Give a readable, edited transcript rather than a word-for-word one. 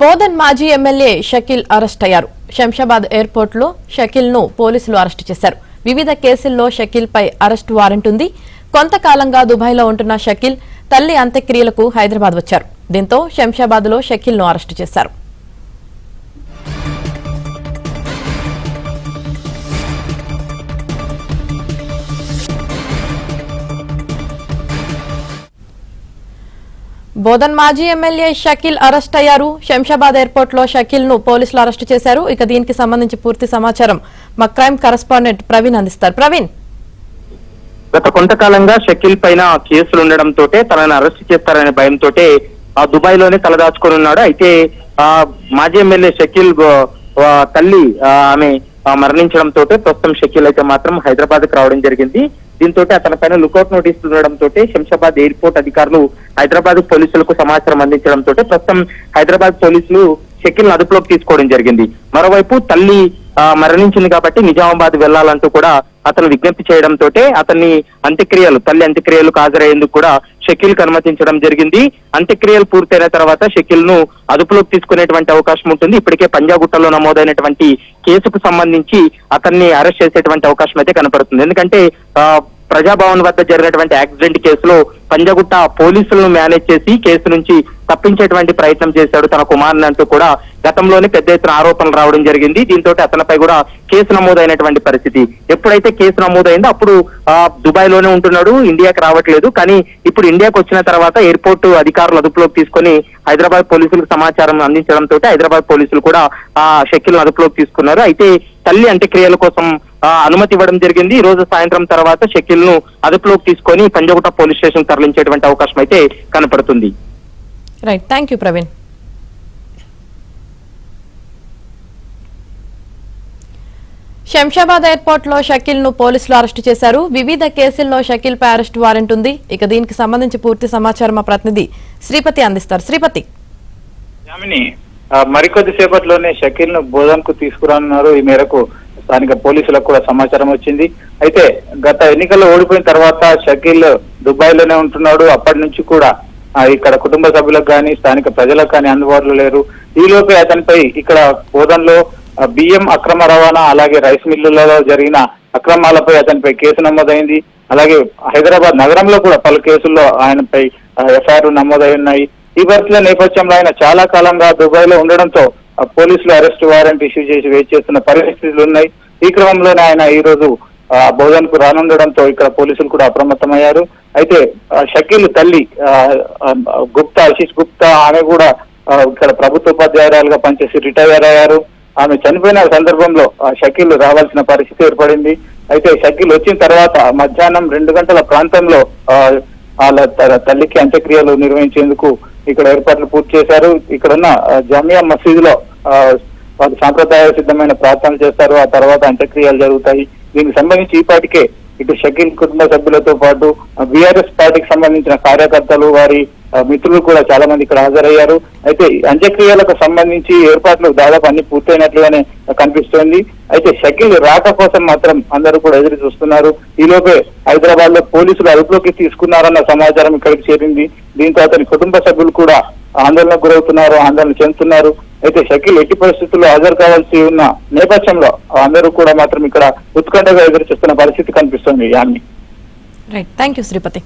బోధన్ మాజీ MLA Shakeel arrest అయ్యారు. Shamshabad airport లో షకీల్ ను పోలీసులు అరెస్టు చేశారు. వివిధ కేసుల్లో షకీల్ పై అరెస్ట్ వారెంట్ ఉంది. కొంతకాలంగా దుబాయ్ లో ఉంటున్న షకీల్ తల్లి అంత్యక్రియలకు హైదరాబాద్ వచ్చారు. దీంతో శంషాబాద్ లో షకీల్ ను అరెస్టు చేశారు. బోధన్ మాజీ ఎమ్మెల్యే షకీల్ అరెస్ట్ అయ్యారు. శంషాబాద్ ఎయిర్పోర్ట్ లో షకీల్ ను పోలీసులు అరెస్టు చేశారు. ఇక దీనికి సంబంధించి పూర్తి సమాచారం మా క్రైమ్ కరెస్పాండెంట్ ప్రవీణ్ అందిస్తారు. ప్రవీణ్, గత కొంతకాలంగా షకీల్ పైన కేసులు ఉండడంతో తనను అరెస్ట్ చేస్తారనే భయంతో దుబాయ్ లోనే తలదాచుకొని ఉన్నాడు. అయితే మాజీ ఎమ్మెల్యే షకీల్ తల్లి ఆమె మరణించడంతో ప్రస్తుతం షకీల్ అయితే మాత్రం హైదరాబాద్ కు రావడం జరిగింది. దీంతో అతని పైన లుకౌట్ నోటీసులు ఉండడంతో శంషాబాద్ ఎయిర్పోర్ట్ అధికారులు హైదరాబాద్ పోలీసులకు సమాచారం అందించడంతో ప్రస్తుతం హైదరాబాద్ పోలీసులు షకీల్ అదుపులోకి తీసుకోవడం జరిగింది. మరోవైపు తల్లి మరణించింది కాబట్టి నిజామాబాద్ వెళ్లాలంటూ కూడా అతను విజ్ఞప్తి చేయడంతో అతన్ని తల్లి అంత్యక్రియలకు హాజరయ్యేందుకు కూడా షకీల్ కు అనుమతించడం జరిగింది. అంత్యక్రియలు పూర్తయిన తర్వాత షకీల్ ను అదుపులోకి తీసుకునేటువంటి అవకాశం ఉంటుంది. ఇప్పటికే పంజాగుట్టలో నమోదైనటువంటి కేసుకు సంబంధించి అతన్ని అరెస్ట్ చేసేటువంటి అవకాశం అయితే కనపడుతుంది. ఎందుకంటే ప్రజాభవన్ వద్ద జరిగినటువంటి యాక్సిడెంట్ కేసులో పంజాగుట్ట పోలీసులను మేనేజ్ చేసి కేసు నుంచి తప్పించేటువంటి ప్రయత్నం చేశాడు తన కుమారుని అంటూ కూడా గతంలోనే పెద్ద ఎత్తున ఆరోపణలు రావడం జరిగింది. దీంతో అతనిపై కూడా కేసు నమోదైనటువంటి పరిస్థితి. ఎప్పుడైతే కేసు నమోదైందో అప్పుడు దుబాయ్ లోనే ఉంటున్నాడు, ఇండియాకి రావట్లేదు. కానీ ఇప్పుడు ఇండియాకు వచ్చిన తర్వాత ఎయిర్పోర్ట్ అధికారులు అదుపులోకి తీసుకొని హైదరాబాద్ పోలీసులకు సమాచారం అందించడంతో హైదరాబాద్ పోలీసులు కూడా షకీల్ అదుపులోకి తీసుకున్నారు. అయితే తల్లి అంత్యక్రియల కోసం అనుమతి ఇవ్వడం జరిగింది. ఈ రోజు సాయంత్రం తర్వాత షకీల్ ను అదుపులోకి తీసుకొని పంజాగుట్ట పోలీస్ స్టేషన్ తరలించేటువంటి అవకాశం అయితే కనపడుతుంది. Right, thank you Praveen. Shamshabad airport లో షకీల్ ను పోలీసులు అరెస్టు చేశారు. వివిధ కేసుల్లో షకీల్ పై అరెస్ట్ వారెంట్ ఉంది. ఇక దీనికి సంబంధించి పూర్తి సమాచారం మా ప్రతినిధి శ్రీపతి అందిస్తారు. శ్రీపతి, మరికొద్ది సేపట్లోనే షకీల్ ను బోధన్ కు తీసుకురానున్నారు. ఈ మేరకు స్థానిక పోలీసులకు కూడా సమాచారం వచ్చింది. అయితే గత ఎన్నికల్లో ఓడిపోయిన తర్వాత షకీల్ దుబాయ్ లోనే ఉంటున్నాడు. అప్పటి నుంచి కూడా ఇక్కడ కుటుంబ సభ్యులకు కానీ స్థానిక ప్రజలకు కానీ అందుబాటులో లేరు. ఈలోపే అతనిపై ఇక్కడ బోధన్ లో బియ్యం అక్రమ రవాణా, అలాగే రైస్ మిల్లులలో జరిగిన అక్రమాలపై అతనిపై కేసు నమోదైంది. అలాగే హైదరాబాద్ నగరంలో కూడా పలు కేసుల్లో ఆయనపై ఎఫ్ఐఆర్ నమోదై ఉన్నాయి. ఈ పరిస్థితుల నేపథ్యంలో ఆయన చాలా కాలంగా దుబాయ్ లో ఉండడంతో పోలీసులు అరెస్ట్ వారెంట్ ఇష్యూ చేసి వెయిట్ చేస్తున్న పరిస్థితులు ఉన్నాయి. ఈ క్రమంలోనే ఆయన ఈ రోజు బోధన్ కు రానుండడంతో ఇక్కడ పోలీసులు కూడా అప్రమత్తమయ్యారు. అయితే షకీల్ తల్లి ఆశీష్ గుప్తా ఆమె కూడా ఇక్కడ ప్రభుత్వ ఉపాధ్యాయురాలుగా పనిచేసి రిటైర్ అయ్యారు. ఆమె చనిపోయిన సందర్భంలో షకీల్ రావాల్సిన పరిస్థితి ఏర్పడింది. అయితే షకీల్ వచ్చిన తర్వాత మధ్యాహ్నం 2 గంటల ప్రాంతంలో వాళ్ళ తల్లికి అంత్యక్రియలు నిర్వహించేందుకు ఇక్కడ ఏర్పాట్లు పూర్తి చేశారు. ఇక్కడున్న జామియా మసీదులో వారు సాంప్రదాయ సిద్ధమైన ప్రార్థనలు చేస్తారు. ఆ తర్వాత అంత్యక్రియలు జరుగుతాయి. దీనికి సంబంధించి ఈపాటికే ఇటు షకీల్ కుటుంబ సభ్యులతో పాటు బీఆర్ఎస్ పార్టీకి సంబంధించిన కార్యకర్తలు, వారి మిత్రులు కూడా చాలా మంది ఇక్కడ హాజరయ్యారు. అయితే అంత్యక్రియలకు సంబంధించి ఏర్పాట్లు దాదాపు అన్ని పూర్తయినట్లుగానే కనిపిస్తోంది. అయితే షకీల్ రాక కోసం మాత్రం అందరూ కూడా ఎదురు చూస్తున్నారు. ఈలోపే హైదరాబాద్ లో పోలీసులు అదుపులోకి తీసుకున్నారన్న సమాచారం ఇక్కడికి చేరింది. దీంతో అతని కుటుంబ సభ్యులు కూడా ఆందోళనకు గురవుతున్నారు, ఆందోళన చెందుతున్నారు. అయితే షకీల్ ఎట్టి పరిస్థితుల్లో హాజరు కావాల్సి ఉన్న నేపథ్యంలో అందరూ కూడా మాత్రం ఇక్కడ ఉత్కంఠగా ఎదురు చూస్తున్న పరిస్థితి కనిపిస్తుంది. Right, thank you Sripati.